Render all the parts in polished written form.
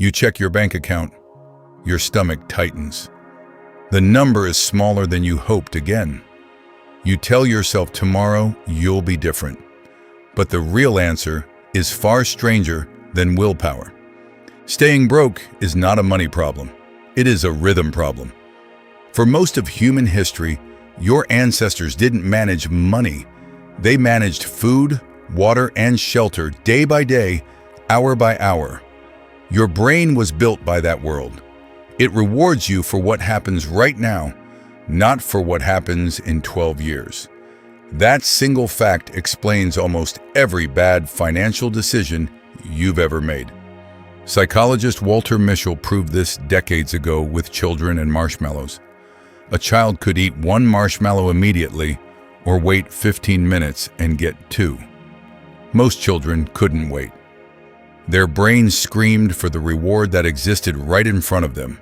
You check your bank account, your stomach tightens. The number is smaller than you hoped again. You tell yourself tomorrow you'll be different. But the real answer is far stranger than willpower. Staying broke is not a money problem. It is a rhythm problem. For most of human history, your ancestors didn't manage money. They managed food, water, and shelter day by day, hour by hour. Your brain was built by that world. It rewards you for what happens right now, not for what happens in 12 years. That single fact explains almost every bad financial decision you've ever made. Psychologist Walter Mischel proved this decades ago with children and marshmallows. A child could eat one marshmallow immediately or wait 15 minutes and get two. Most children couldn't wait. Their brains screamed for the reward that existed right in front of them.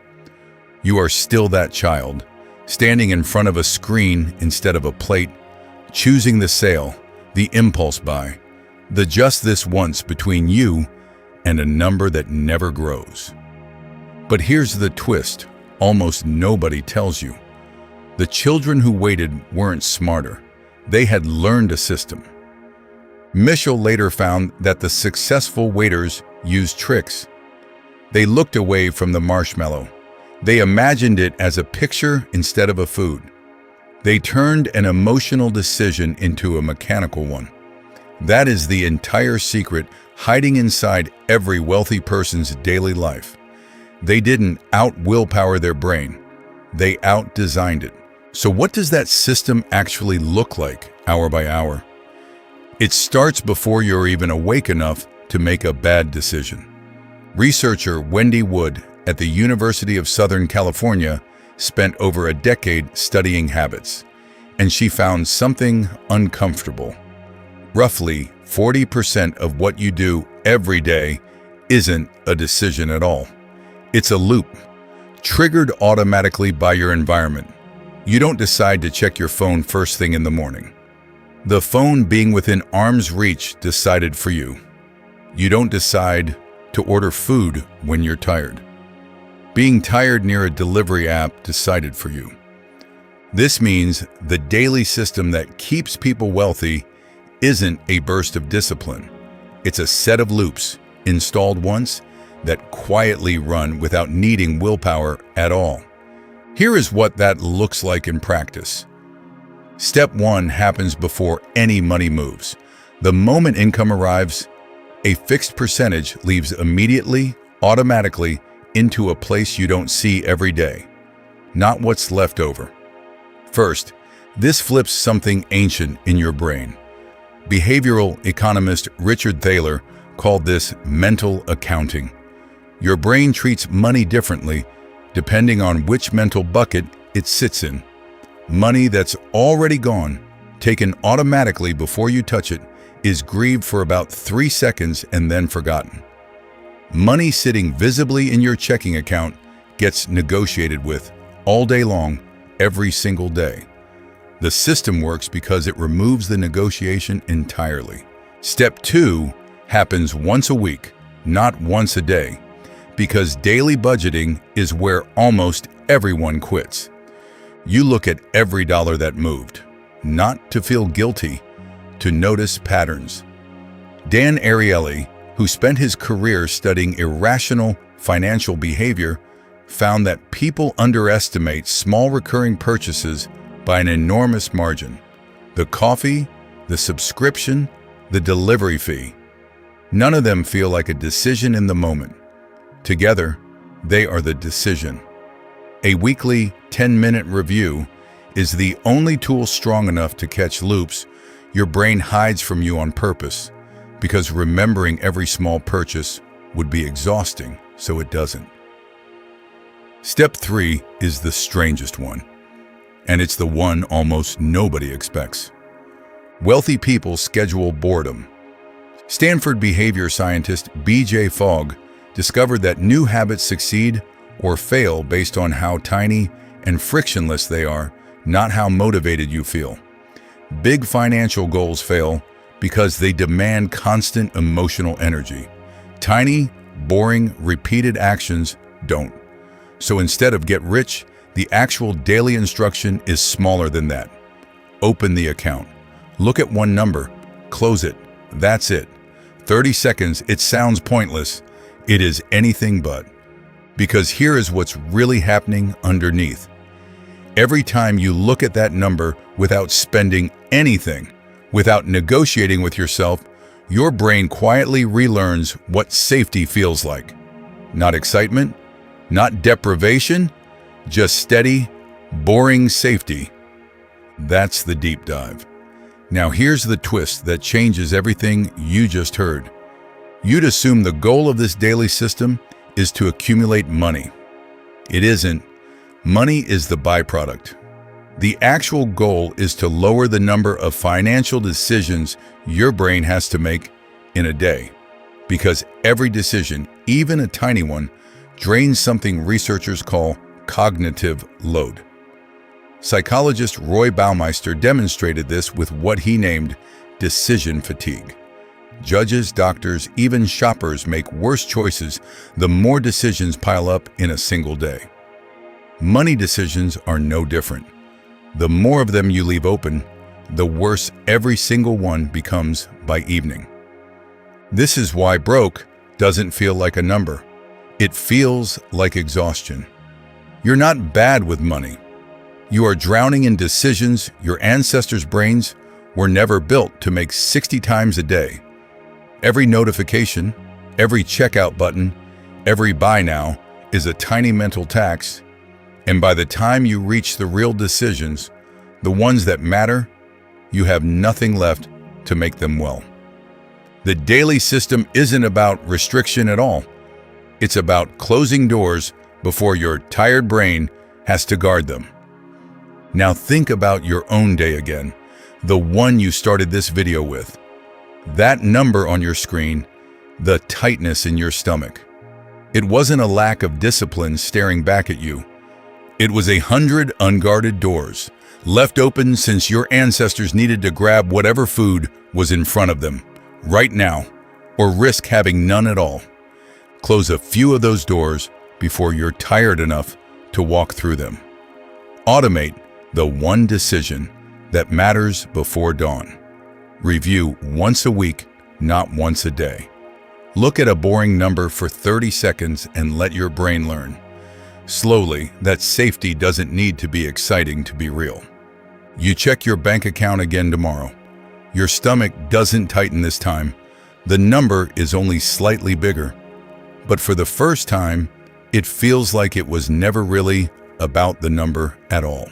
You are still that child, standing in front of a screen instead of a plate, choosing the sale, the impulse buy, the just this once between you and a number that never grows. But here's the twist almost nobody tells you. The children who waited weren't smarter. They had learned a system. Mischel later found that the successful waiters used tricks. They looked away from the marshmallow. They imagined it as a picture instead of a food. They turned an emotional decision into a mechanical one. That is the entire secret hiding inside every wealthy person's daily life. They didn't out-willpower their brain. They out-designed it. So what does that system actually look like, hour by hour? It starts before you're even awake enough to make a bad decision. Researcher Wendy Wood at the University of Southern California spent over a decade studying habits, and she found something uncomfortable. Roughly 40% of what you do every day isn't a decision at all. It's a loop, triggered automatically by your environment. You don't decide to check your phone first thing in the morning. The phone being within arm's reach decided for you. You don't decide to order food when you're tired. Being tired near a delivery app decided for you. This means the daily system that keeps people wealthy isn't a burst of discipline. It's a set of loops, installed once, that quietly run without needing willpower at all. Here is what that looks like in practice. Step 1 happens before any money moves. The moment income arrives, a fixed percentage leaves immediately, automatically, into a place you don't see every day, not what's left over. First, this flips something ancient in your brain. Behavioral economist Richard Thaler called this mental accounting. Your brain treats money differently depending on which mental bucket it sits in. Money that's already gone, taken automatically before you touch it, is grieved for about 3 seconds and then forgotten. Money sitting visibly in your checking account gets negotiated with all day long, every single day. The system works because it removes the negotiation entirely. Step 2 happens once a week, not once a day, because daily budgeting is where almost everyone quits. You look at every dollar that moved, not to feel guilty, to notice patterns. Dan Ariely, who spent his career studying irrational financial behavior, found that people underestimate small recurring purchases by an enormous margin. The coffee, the subscription, the delivery fee. None of them feel like a decision in the moment. Together, they are the decision. A weekly 10-minute review is the only tool strong enough to catch loops your brain hides from you on purpose, because remembering every small purchase would be exhausting, so it doesn't. Step 3 is the strangest one, and it's the one almost nobody expects. Wealthy people schedule boredom. Stanford behavior scientist B.J. Fogg discovered that new habits succeed or fail based on how tiny and frictionless they are, not how motivated you feel. Big financial goals fail because they demand constant emotional energy. Tiny, boring, repeated actions don't. So instead of get rich, the actual daily instruction is smaller than that. Open the account. Look at one number. Close it. That's it. 30 seconds, it sounds pointless. It is anything but. Because here is what's really happening underneath. Every time you look at that number without spending anything, without negotiating with yourself, your brain quietly relearns what safety feels like. Not excitement, not deprivation, just steady, boring safety. That's the deep dive. Now here's the twist that changes everything you just heard. You'd assume the goal of this daily system is to accumulate money. It isn't. Money is the byproduct. The actual goal is to lower the number of financial decisions your brain has to make in a day. Because every decision, even a tiny one, drains something researchers call cognitive load. Psychologist Roy Baumeister demonstrated this with what he named decision fatigue. Judges, doctors, even shoppers make worse choices the more decisions pile up in a single day. Money decisions are no different. The more of them you leave open, the worse every single one becomes by evening. This is why broke doesn't feel like a number. It feels like exhaustion. You're not bad with money. You are drowning in decisions your ancestors' brains were never built to make 60 times a day. Every notification, every checkout button, every buy now is a tiny mental tax, and by the time you reach the real decisions, the ones that matter, you have nothing left to make them well. The daily system isn't about restriction at all. It's about closing doors before your tired brain has to guard them. Now think about your own day again, the one you started this video with. That number on your screen, the tightness in your stomach. It wasn't a lack of discipline staring back at you. It was 100 unguarded doors, left open since your ancestors needed to grab whatever food was in front of them, right now, or risk having none at all. Close a few of those doors before you're tired enough to walk through them. Automate the one decision that matters before dawn. Review once a week, not once a day. Look at a boring number for 30 seconds and let your brain learn. Slowly, that safety doesn't need to be exciting to be real. You check your bank account again tomorrow. Your stomach doesn't tighten this time. The number is only slightly bigger. But for the first time, it feels like it was never really about the number at all.